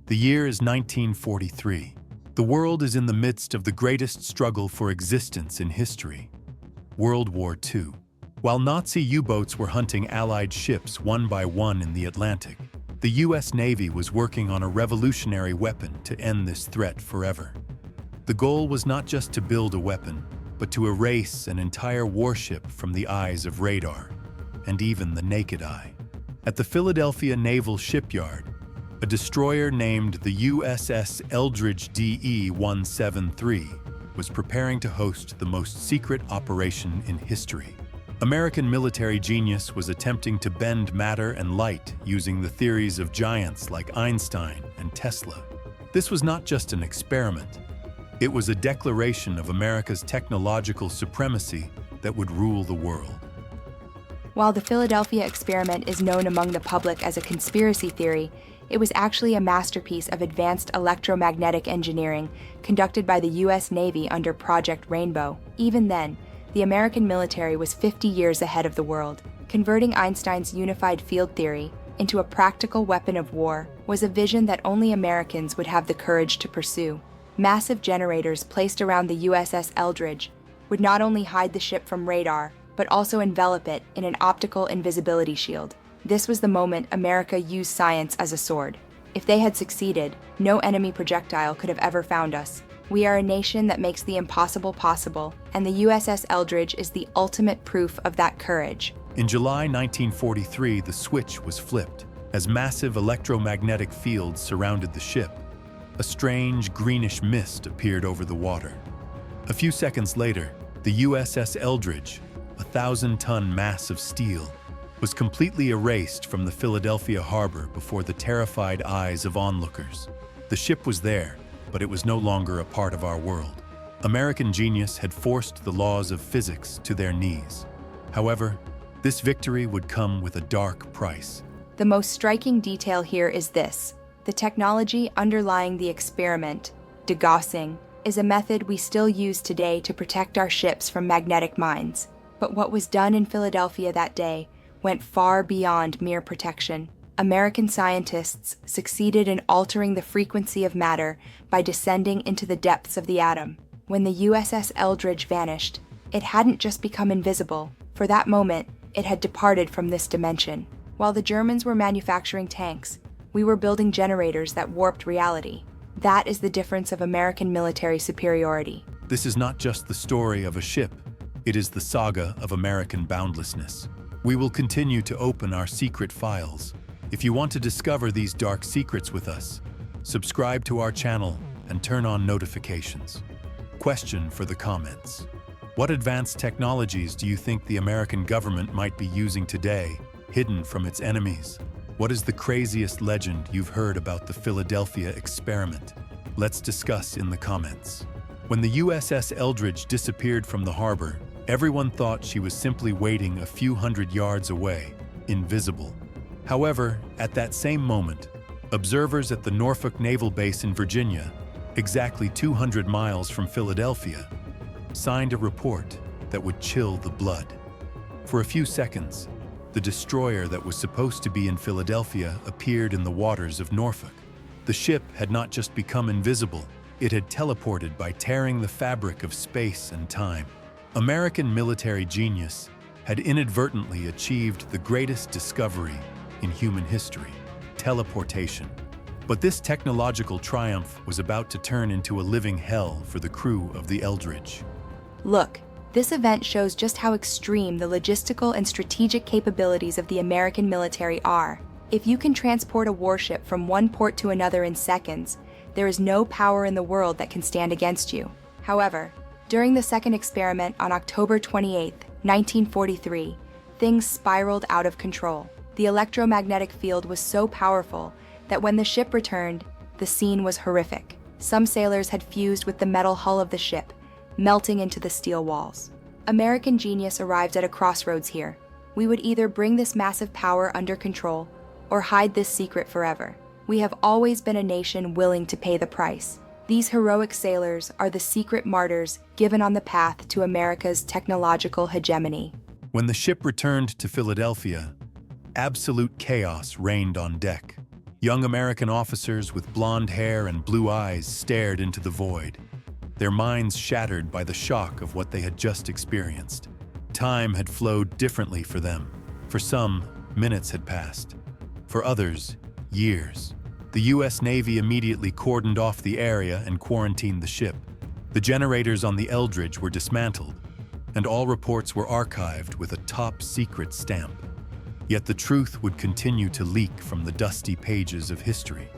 The year is 1943. The world is in the midst of the greatest struggle for existence in history, World War II. While Nazi U-boats were hunting Allied ships one by one in the Atlantic, the U.S. Navy was working on a revolutionary weapon to end this threat forever. The goal was not just to build a weapon, but to erase an entire warship from the eyes of radar, and even the naked eye. At the Philadelphia Naval Shipyard, a destroyer named the USS Eldridge DE-173 was preparing to host the most secret operation in history. American military genius was attempting to bend matter and light using the theories of giants like Einstein and Tesla. This was not just an experiment. It was a declaration of America's technological supremacy that would rule the world. While the Philadelphia experiment is known among the public as a conspiracy theory, it was actually a masterpiece of advanced electromagnetic engineering conducted by the U.S. Navy under Project Rainbow. Even then, the American military was 50 years ahead of the world. Converting Einstein's unified field theory into a practical weapon of war was a vision that only Americans would have the courage to pursue. Massive generators placed around the USS Eldridge would not only hide the ship from radar, but also envelop it in an optical invisibility shield. This was the moment America used science as a sword. If they had succeeded, no enemy projectile could have ever found us. We are a nation that makes the impossible possible, and the USS Eldridge is the ultimate proof of that courage. In July 1943, the switch was flipped as massive electromagnetic fields surrounded the ship. A strange greenish mist appeared over the water. A few seconds later, the USS Eldridge, a 1,000-ton mass of steel, was completely erased from the Philadelphia harbor before the terrified eyes of onlookers. The ship was there, but it was no longer a part of our world. American genius had forced the laws of physics to their knees. However, this victory would come with a dark price. The most striking detail here is this. The technology underlying the experiment, degaussing, is a method we still use today to protect our ships from magnetic mines. But what was done in Philadelphia that day went far beyond mere protection. American scientists succeeded in altering the frequency of matter by descending into the depths of the atom. When the USS Eldridge vanished, it hadn't just become invisible. For that moment, it had departed from this dimension. While the Germans were manufacturing tanks, we were building generators that warped reality. That is the difference of American military superiority. This is not just the story of a ship. It is the saga of American boundlessness. We will continue to open our secret files. If you want to discover these dark secrets with us, subscribe to our channel and turn on notifications. Question for the comments. What advanced technologies do you think the American government might be using today, hidden from its enemies? What is the craziest legend you've heard about the Philadelphia experiment? Let's discuss in the comments. When the USS Eldridge disappeared from the harbor, everyone thought she was simply waiting a few hundred yards away, invisible. However, at that same moment, observers at the Norfolk Naval Base in Virginia, exactly 200 miles from Philadelphia, signed a report that would chill the blood. For a few seconds, the destroyer that was supposed to be in Philadelphia appeared in the waters of Norfolk. The ship had not just become invisible, it had teleported by tearing the fabric of space and time. American military genius had inadvertently achieved the greatest discovery in human history, teleportation. But this technological triumph was about to turn into a living hell for the crew of the Eldridge. Look, this event shows just how extreme the logistical and strategic capabilities of the American military are. If you can transport a warship from one port to another in seconds, there is no power in the world that can stand against you. However, during the second experiment on October 28, 1943, things spiraled out of control. The electromagnetic field was so powerful that when the ship returned, the scene was horrific. Some sailors had fused with the metal hull of the ship, melting into the steel walls. American genius arrived at a crossroads here. We would either bring this massive power under control or hide this secret forever. We have always been a nation willing to pay the price. These heroic sailors are the secret martyrs given on the path to America's technological hegemony. When the ship returned to Philadelphia, absolute chaos reigned on deck. Young American officers with blonde hair and blue eyes stared into the void, their minds shattered by the shock of what they had just experienced. Time had flowed differently for them. For some, minutes had passed. For others, years. The U.S. Navy immediately cordoned off the area and quarantined the ship. The generators on the Eldridge were dismantled, and all reports were archived with a top-secret stamp. Yet the truth would continue to leak from the dusty pages of history.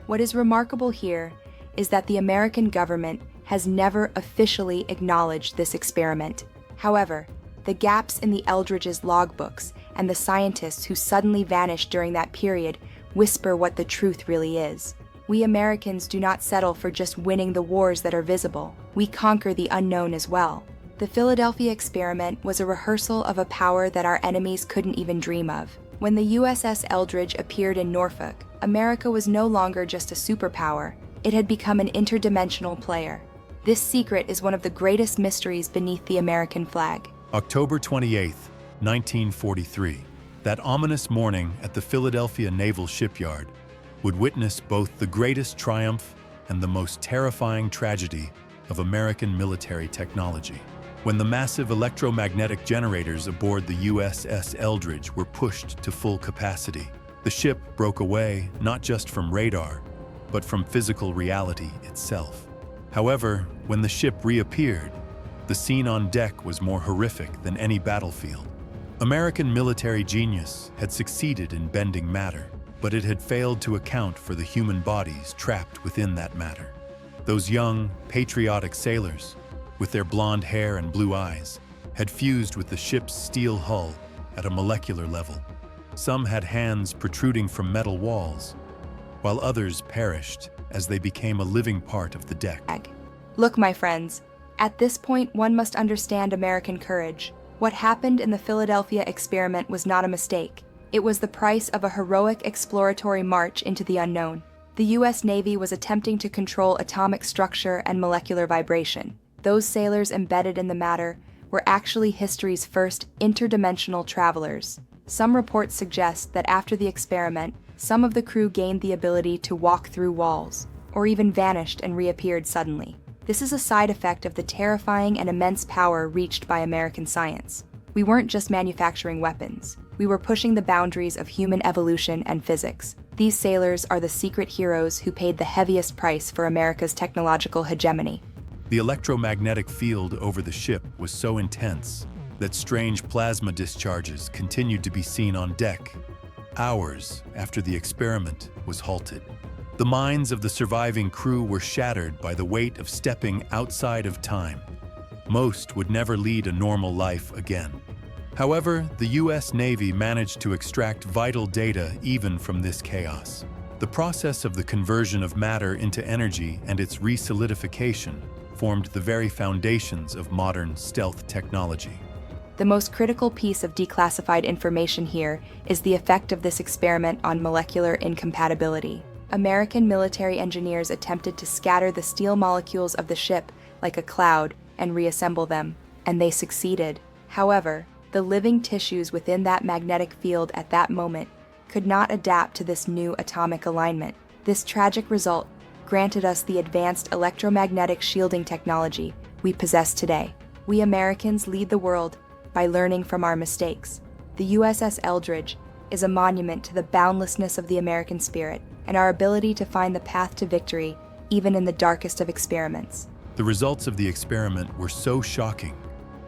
What is remarkable here is that the American government has never officially acknowledged this experiment. However, the gaps in the Eldridge's logbooks and the scientists who suddenly vanished during that period whisper what the truth really is. We Americans do not settle for just winning the wars that are visible. We conquer the unknown as well. The Philadelphia experiment was a rehearsal of a power that our enemies couldn't even dream of. When the USS Eldridge appeared in Norfolk, America was no longer just a superpower. It had become an interdimensional player. This secret is one of the greatest mysteries beneath the American flag. October 28, 1943. That ominous morning at the Philadelphia Naval Shipyard would witness both the greatest triumph and the most terrifying tragedy of American military technology. When the massive electromagnetic generators aboard the USS Eldridge were pushed to full capacity, the ship broke away not just from radar, but from physical reality itself. However, when the ship reappeared, the scene on deck was more horrific than any battlefield. American military genius had succeeded in bending matter, but it had failed to account for the human bodies trapped within that matter. Those young, patriotic sailors, with their blonde hair and blue eyes, had fused with the ship's steel hull at a molecular level. Some had hands protruding from metal walls, while others perished as they became a living part of the deck. Look, my friends, at this point one must understand American courage. What happened in the Philadelphia experiment was not a mistake. It was the price of a heroic exploratory march into the unknown. The U.S. Navy was attempting to control atomic structure and molecular vibration. Those sailors embedded in the matter were actually history's first interdimensional travelers. Some reports suggest that after the experiment, some of the crew gained the ability to walk through walls, or even vanished and reappeared suddenly. This is a side effect of the terrifying and immense power reached by American science. We weren't just manufacturing weapons. We were pushing the boundaries of human evolution and physics. These sailors are the secret heroes who paid the heaviest price for America's technological hegemony. The electromagnetic field over the ship was so intense that strange plasma discharges continued to be seen on deck, hours after the experiment was halted. The minds of the surviving crew were shattered by the weight of stepping outside of time. Most would never lead a normal life again. However, the U.S. Navy managed to extract vital data even from this chaos. The process of the conversion of matter into energy and its resolidification formed the very foundations of modern stealth technology. The most critical piece of declassified information here is the effect of this experiment on molecular incompatibility. American military engineers attempted to scatter the steel molecules of the ship like a cloud and reassemble them, and they succeeded. However, the living tissues within that magnetic field at that moment could not adapt to this new atomic alignment. This tragic result granted us the advanced electromagnetic shielding technology we possess today. We Americans lead the world by learning from our mistakes. The USS Eldridge is a monument to the boundlessness of the American spirit and our ability to find the path to victory even in the darkest of experiments. The results of the experiment were so shocking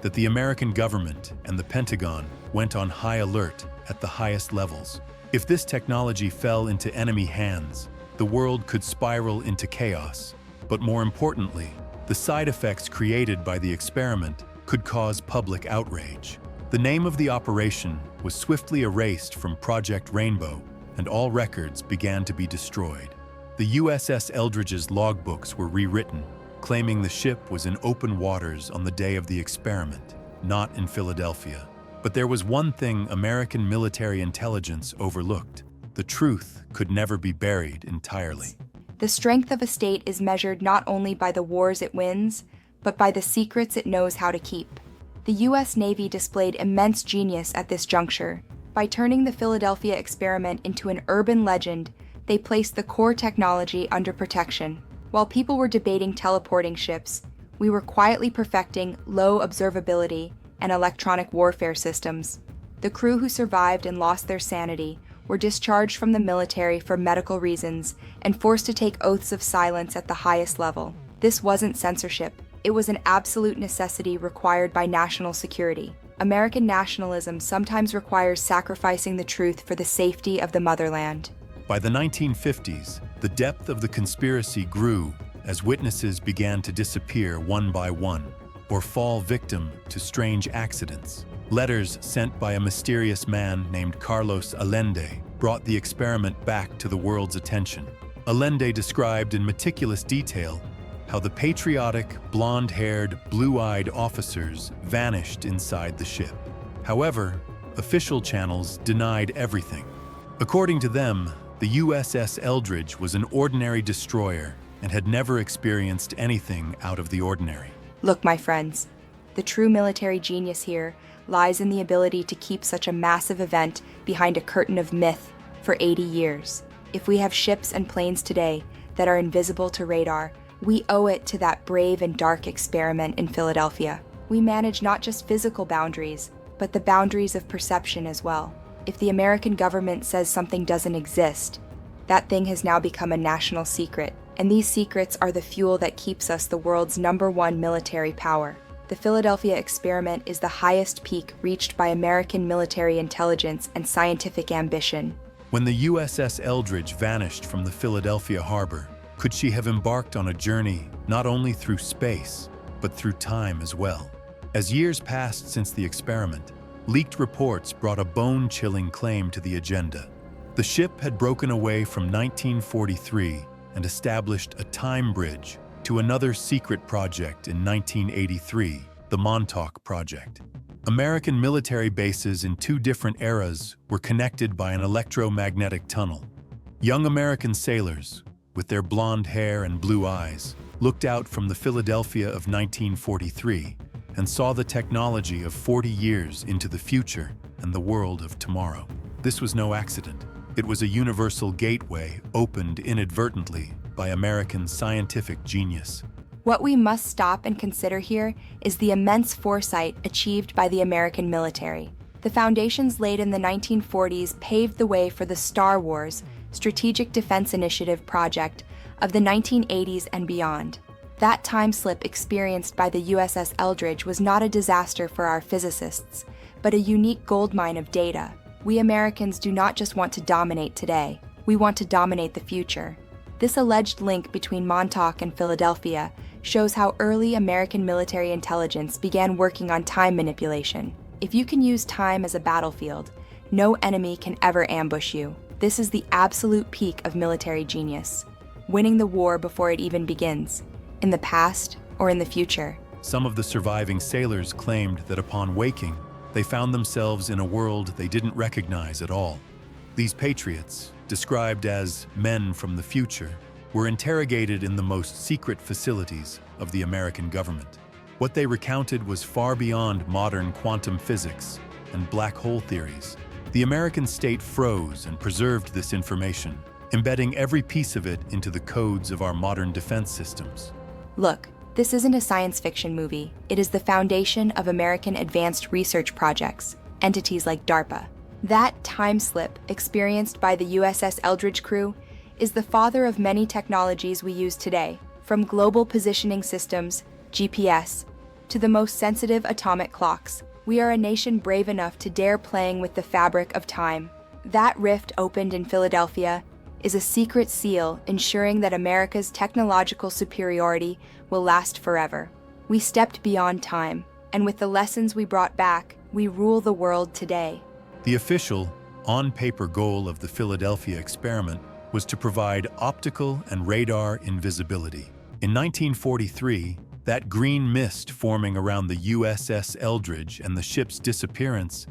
that the American government and the Pentagon went on high alert at the highest levels. If this technology fell into enemy hands, the world could spiral into chaos. But more importantly, the side effects created by the experiment could cause public outrage. The name of the operation was swiftly erased from Project Rainbow, and all records began to be destroyed. The USS Eldridge's logbooks were rewritten, claiming the ship was in open waters on the day of the experiment, not in Philadelphia. But there was one thing American military intelligence overlooked. The truth could never be buried entirely. The strength of a state is measured not only by the wars it wins, but by the secrets it knows how to keep. The U.S. Navy displayed immense genius at this juncture. By turning the Philadelphia experiment into an urban legend they placed the core technology under protection. While people were debating teleporting ships, we were quietly perfecting low observability and electronic warfare systems. The crew who survived and lost their sanity were discharged from the military for medical reasons and forced to take oaths of silence at the highest level. This wasn't censorship. It was an absolute necessity required by national security. American nationalism sometimes requires sacrificing the truth for the safety of the motherland. By the 1950s, the depth of the conspiracy grew as witnesses began to disappear one by one or fall victim to strange accidents. Letters sent by a mysterious man named Carlos Allende brought the experiment back to the world's attention. Allende described in meticulous detail how the patriotic, blonde-haired, blue-eyed officers vanished inside the ship. However, official channels denied everything. According to them, the USS Eldridge was an ordinary destroyer and had never experienced anything out of the ordinary. Look, my friends, the true military genius here lies in the ability to keep such a massive event behind a curtain of myth for 80 years. If we have ships and planes today that are invisible to radar, we owe it to that brave and dark experiment in Philadelphia. We manage not just physical boundaries, but the boundaries of perception as well. If the American government says something doesn't exist, that thing has now become a national secret, and these secrets are the fuel that keeps us the world's #1 military power. The Philadelphia experiment is the highest peak reached by American military intelligence and scientific ambition. When the USS Eldridge vanished from the Philadelphia harbor, could she have embarked on a journey not only through space, but through time as well? As years passed since the experiment, leaked reports brought a bone-chilling claim to the agenda. The ship had broken away from 1943 and established a time bridge to another secret project in 1983, the Montauk Project. American military bases in two different eras were connected by an electromagnetic tunnel. Young American sailors, with their blonde hair and blue eyes, looked out from the Philadelphia of 1943 and saw the technology of 40 years into the future and the world of tomorrow. This was no accident. It was a universal gateway opened inadvertently by American scientific genius. What we must stop and consider here is the immense foresight achieved by the American military. The foundations laid in the 1940s paved the way for the Star Wars, Strategic Defense Initiative project of the 1980s and beyond. That time slip experienced by the USS Eldridge was not a disaster for our physicists, but a unique goldmine of data. We Americans do not just want to dominate today, we want to dominate the future. This alleged link between Montauk and Philadelphia shows how early American military intelligence began working on time manipulation. If you can use time as a battlefield, no enemy can ever ambush you. This is the absolute peak of military genius, winning the war before it even begins, in the past or in the future. Some of the surviving sailors claimed that upon waking, they found themselves in a world they didn't recognize at all. These patriots, described as men from the future, were interrogated in the most secret facilities of the American government. What they recounted was far beyond modern quantum physics and black hole theories. The American state froze and preserved this information, embedding every piece of it into the codes of our modern defense systems. Look, this isn't a science fiction movie. It is the foundation of American advanced research projects, entities like DARPA. That time slip experienced by the USS Eldridge crew is the father of many technologies we use today, from global positioning systems, GPS, to the most sensitive atomic clocks. We are a nation brave enough to dare playing with the fabric of time. That rift opened in Philadelphia is a secret seal ensuring that America's technological superiority will last forever. We stepped beyond time, and with the lessons we brought back, we rule the world today. The official, on-paper goal of the Philadelphia experiment was to provide optical and radar invisibility. In 1943, that green mist forming around the USS Eldridge and the ship's disappearance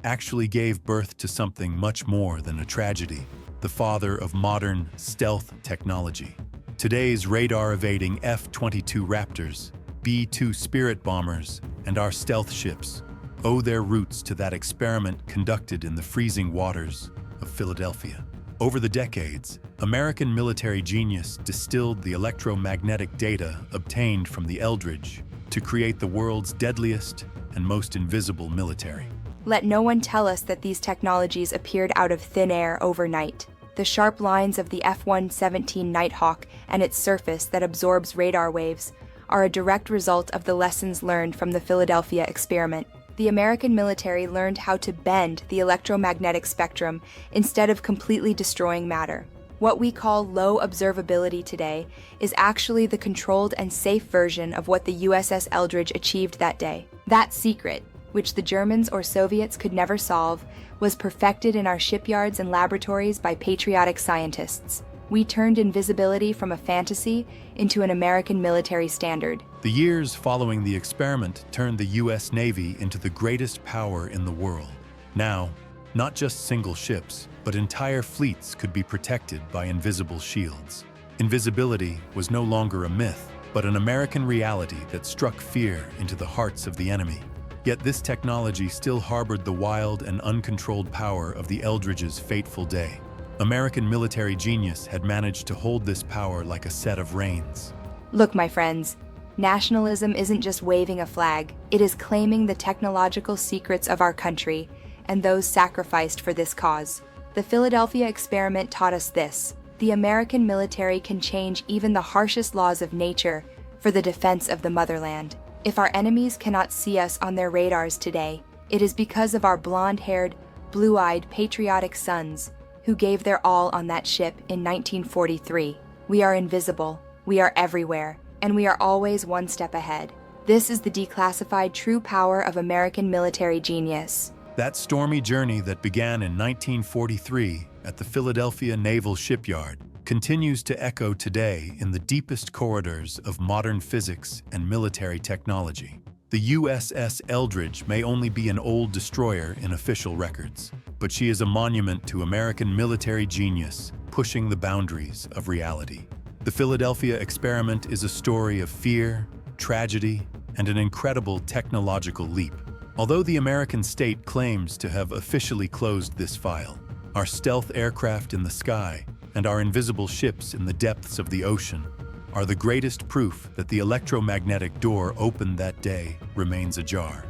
actually gave birth to something much more than a tragedy, the father of modern stealth technology. Today's radar-evading F-22 Raptors, B-2 Spirit bombers, and our stealth ships owe their roots to that experiment conducted in the freezing waters of Philadelphia. Over the decades, American military genius distilled the electromagnetic data obtained from the Eldridge to create the world's deadliest and most invisible military. Let no one tell us that these technologies appeared out of thin air overnight. The sharp lines of the F-117 Nighthawk and its surface that absorbs radar waves are a direct result of the lessons learned from the Philadelphia experiment. The American military learned how to bend the electromagnetic spectrum instead of completely destroying matter. What we call low observability today is actually the controlled and safe version of what the USS Eldridge achieved that day. That secret, which the Germans or Soviets could never solve, was perfected in our shipyards and laboratories by patriotic scientists. We turned invisibility from a fantasy into an American military standard. The years following the experiment turned the U.S. Navy into the greatest power in the world. Now, not just single ships, but entire fleets could be protected by invisible shields. Invisibility was no longer a myth, but an American reality that struck fear into the hearts of the enemy. Yet this technology still harbored the wild and uncontrolled power of the Eldridge's fateful day. American military genius had managed to hold this power like a set of reins. Look, my friends, nationalism isn't just waving a flag, it is claiming the technological secrets of our country and those sacrificed for this cause. The Philadelphia experiment taught us this: the American military can change even the harshest laws of nature for the defense of the motherland. If our enemies cannot see us on their radars today, it is because of our blonde-haired, blue-eyed, patriotic sons who gave their all on that ship in 1943. We are invisible, we are everywhere, and we are always one step ahead. This is the declassified true power of American military genius. That stormy journey that began in 1943 at the Philadelphia Naval Shipyard continues to echo today in the deepest corridors of modern physics and military technology. The USS Eldridge may only be an old destroyer in official records, but she is a monument to American military genius pushing the boundaries of reality. The Philadelphia experiment is a story of fear, tragedy, and an incredible technological leap. Although the American state claims to have officially closed this file, our stealth aircraft in the sky and our invisible ships in the depths of the ocean are the greatest proof that the electromagnetic door opened that day remains ajar.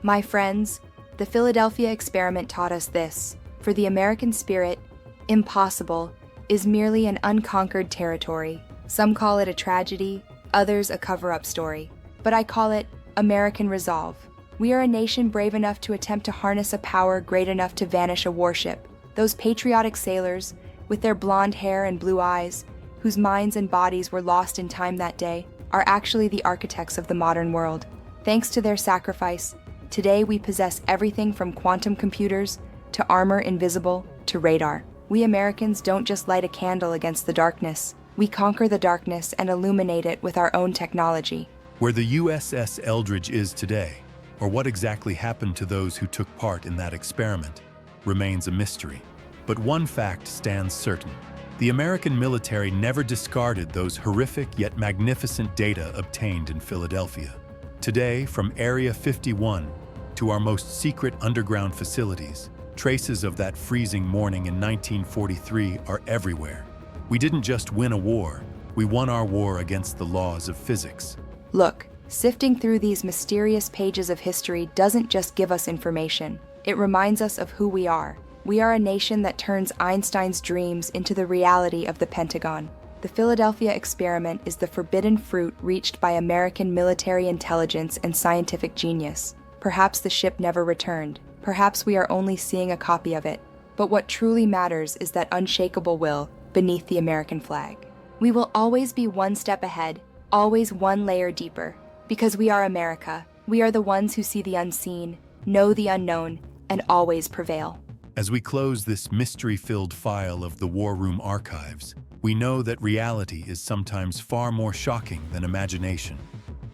My friends, the Philadelphia experiment taught us this: for the American spirit, impossible is merely an unconquered territory. Some call it a tragedy, others a cover-up story, but I call it American resolve. We are a nation brave enough to attempt to harness a power great enough to vanish a warship. Those patriotic sailors, with their blonde hair and blue eyes, whose minds and bodies were lost in time that day, are actually the architects of the modern world. Thanks to their sacrifice, today we possess everything from quantum computers to armor invisible to radar. We Americans don't just light a candle against the darkness. We conquer the darkness and illuminate it with our own technology. Where the USS Eldridge is today, or what exactly happened to those who took part in that experiment, remains a mystery. But one fact stands certain: the American military never discarded those horrific yet magnificent data obtained in Philadelphia. Today, from Area 51 to our most secret underground facilities, traces of that freezing morning in 1943 are everywhere. We didn't just win a war, we won our war against the laws of physics. Look, sifting through these mysterious pages of history doesn't just give us information. It reminds us of who we are. We are a nation that turns Einstein's dreams into the reality of the Pentagon. The Philadelphia experiment is the forbidden fruit reached by American military intelligence and scientific genius. Perhaps the ship never returned. Perhaps we are only seeing a copy of it. But what truly matters is that unshakable will beneath the American flag. We will always be one step ahead, always one layer deeper. Because we are America, we are the ones who see the unseen, know the unknown, and always prevail. As we close this mystery-filled file of the War Room archives, we know that reality is sometimes far more shocking than imagination.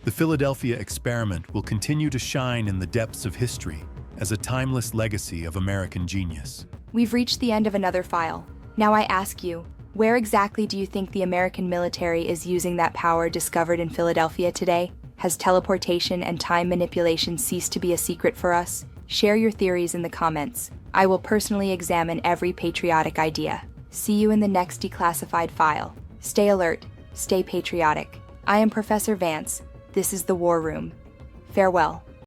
The Philadelphia experiment will continue to shine in the depths of history as a timeless legacy of American genius. We've reached the end of another file. Now I ask you, where exactly do you think the American military is using that power discovered in Philadelphia today? Has teleportation and time manipulation ceased to be a secret for us? Share your theories in the comments. I will personally examine every patriotic idea. See you in the next declassified file. Stay alert, stay patriotic. I am Professor Vance. This is the War Room. Farewell.